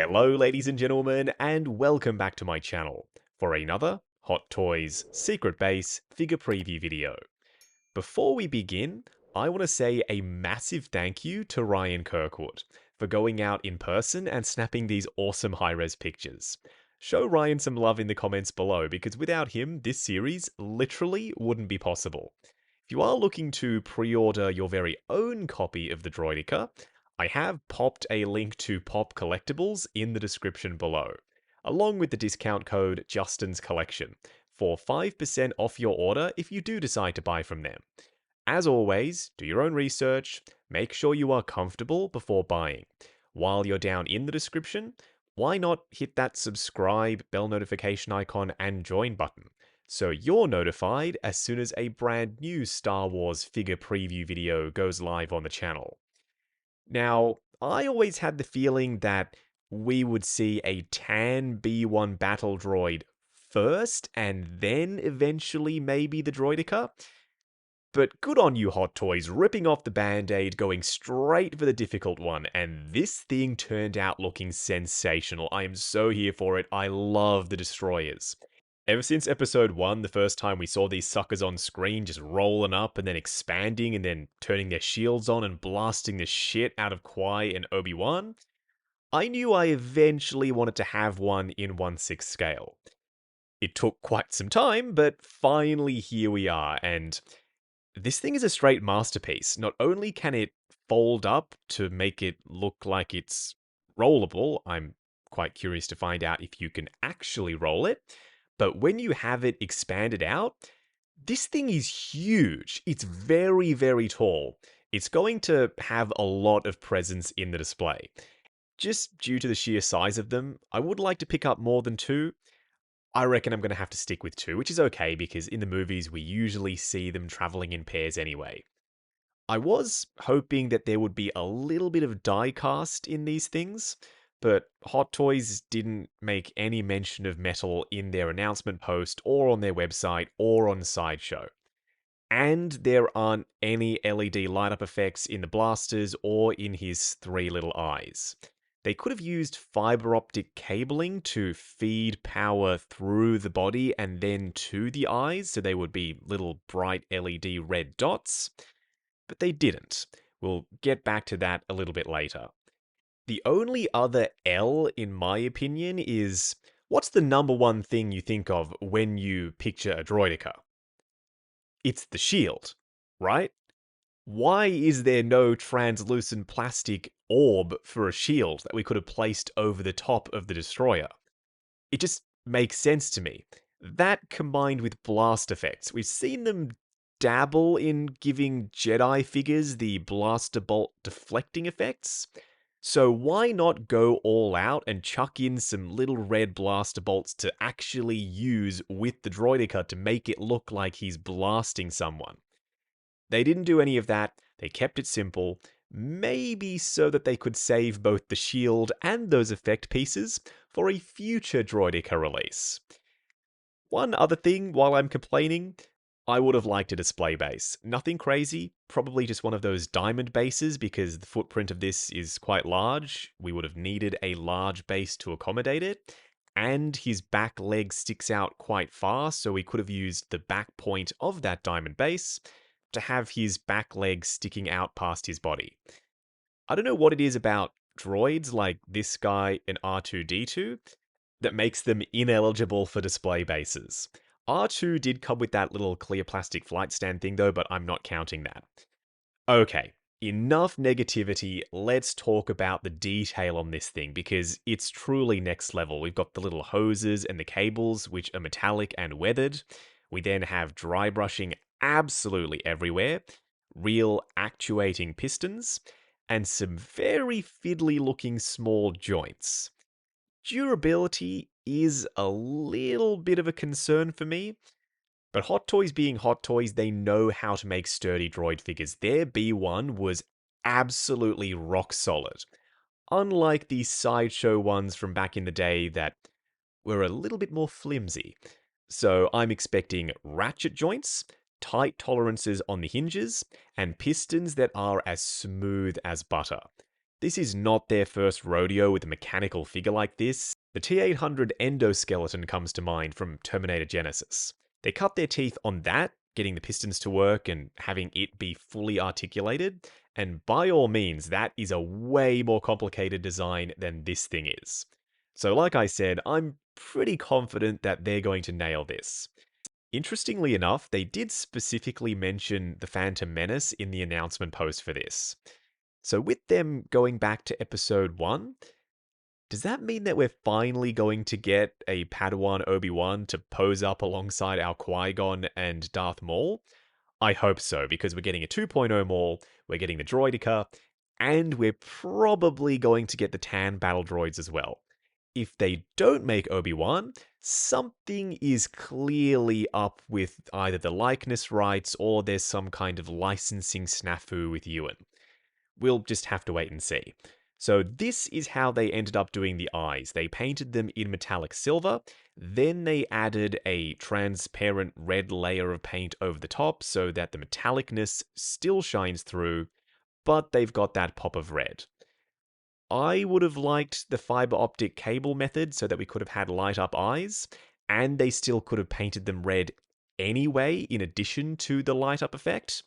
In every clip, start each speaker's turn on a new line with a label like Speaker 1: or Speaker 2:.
Speaker 1: Hello, ladies and gentlemen, and welcome back to my channel for another Hot Toys Secret Base figure preview video. Before we begin, I want to say a massive thank you to Ryan Kirkwood for going out in person and snapping these awesome high-res pictures. Show Ryan some love in the comments below because without him, this series literally wouldn't be possible. If you are looking to pre-order your very own copy of the Droideka, I have popped a link to Pop Collectibles in the description below, along with the discount code Justin's Collection for 5% off your order if you do decide to buy from them. As always, do your own research, make sure you are comfortable before buying. While you're down in the description, why not hit that subscribe, bell notification icon, and join button, so you're notified as soon as a brand new Star Wars figure preview video goes live on the channel. Now, I always had the feeling that we would see a tan B1 battle droid first, and then eventually maybe the Droideka. But good on you, Hot Toys, ripping off the band-aid, going straight for the difficult one, and this thing turned out looking sensational. I am so here for it. I love the destroyers. Ever since episode 1, the first time we saw these suckers on screen just rolling up and then expanding and then turning their shields on and blasting the shit out of Qui and Obi-Wan, I knew I eventually wanted to have one in 1/6 scale. It took quite some time, but finally here we are, and this thing is a straight masterpiece. Not only can it fold up to make it look like it's rollable, I'm quite curious to find out if you can actually roll it, but when you have it expanded out, this thing is huge. It's very, very tall. It's going to have a lot of presence in the display. Just due to the sheer size of them, I would like to pick up more than two. I reckon I'm going to have to stick with two, which is okay because in the movies we usually see them traveling in pairs anyway. I was hoping that there would be a little bit of die cast in these things, but Hot Toys didn't make any mention of metal in their announcement post or on their website or on Sideshow. And there aren't any LED light up effects in the blasters or in his three little eyes. They could have used fiber optic cabling to feed power through the body and then to the eyes, so they would be little bright LED red dots, but they didn't. We'll get back to that a little bit later. The only other L, in my opinion, is what's the number one thing you think of when you picture a Droideka? It's the shield, right? Why is there no translucent plastic orb for a shield that we could have placed over the top of the destroyer? It just makes sense to me. That combined with blast effects, we've seen them dabble in giving Jedi figures the blaster bolt deflecting effects. So why not go all out and chuck in some little red blaster bolts to actually use with the Droideka to make it look like he's blasting someone? They didn't do any of that. They kept it simple, maybe so that they could save both the shield and those effect pieces for a future Droideka release. One other thing while I'm complaining, I would have liked a display base. Nothing crazy, probably just one of those diamond bases because the footprint of this is quite large. We would have needed a large base to accommodate it. And his back leg sticks out quite far, so we could have used the back point of that diamond base to have his back leg sticking out past his body. I don't know what it is about droids like this guy and R2-D2 that makes them ineligible for display bases. R2 did come with that little clear plastic flight stand thing though, but I'm not counting that. Okay, enough negativity, let's talk about the detail on this thing because it's truly next level. We've got the little hoses and the cables which are metallic and weathered. We then have dry brushing absolutely everywhere, real actuating pistons, and some very fiddly looking small joints. Durability is a little bit of a concern for me, but Hot Toys being Hot Toys, they know how to make sturdy droid figures. Their B1 was absolutely rock solid, unlike the Sideshow ones from back in the day that were a little bit more flimsy. So I'm expecting ratchet joints, tight tolerances on the hinges, and pistons that are as smooth as butter. This is not their first rodeo with a mechanical figure like this. The T-800 endoskeleton comes to mind from Terminator Genisys. They cut their teeth on that, getting the pistons to work and having it be fully articulated, and by all means, that is a way more complicated design than this thing is. So like I said, I'm pretty confident that they're going to nail this. Interestingly enough, they did specifically mention the Phantom Menace in the announcement post for this. So, with them going back to episode 1, does that mean that we're finally going to get a Padawan Obi-Wan to pose up alongside our Qui-Gon and Darth Maul? I hope so, because we're getting a 2.0 Maul, we're getting the Droideka, and we're probably going to get the Tan battle droids as well. If they don't make Obi-Wan, something is clearly up with either the likeness rights or there's some kind of licensing snafu with Ewan. We'll just have to wait and see. So this is how they ended up doing the eyes. They painted them in metallic silver, then they added a transparent red layer of paint over the top so that the metallicness still shines through, but they've got that pop of red. I would have liked the fiber optic cable method so that we could have had light up eyes, and they still could have painted them red anyway in addition to the light up effect.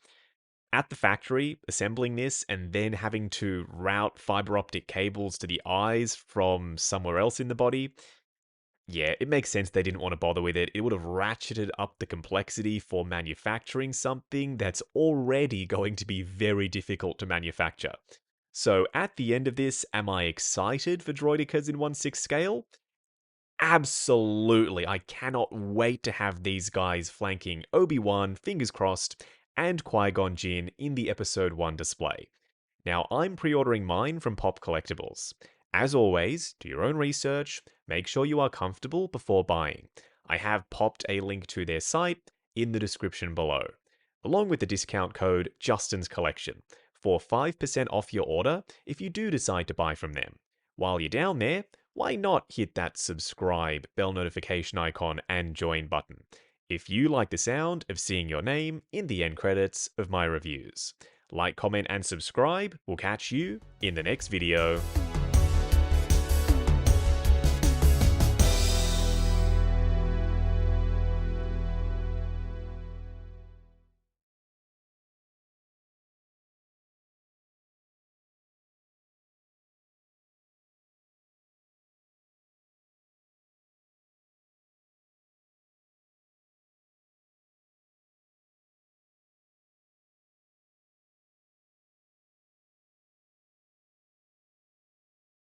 Speaker 1: At the factory, assembling this and then having to route fiber optic cables to the eyes from somewhere else in the body, yeah, it makes sense they didn't want to bother with it. It would have ratcheted up the complexity for manufacturing something that's already going to be very difficult to manufacture. So at the end of this, am I excited for Droidekas in 1/6 scale? Absolutely. I cannot wait to have these guys flanking Obi-Wan, fingers crossed, and Qui-Gon Jinn in the Episode 1 display. Now, I'm pre-ordering mine from Pop Collectibles. As always, do your own research, make sure you are comfortable before buying. I have popped a link to their site in the description below, along with the discount code Justin's Collection for 5% off your order if you do decide to buy from them. While you're down there, why not hit that subscribe, bell notification icon, and join button if you like the sound of seeing your name in the end credits of my reviews. Like, comment, and subscribe. We'll catch you in the next video.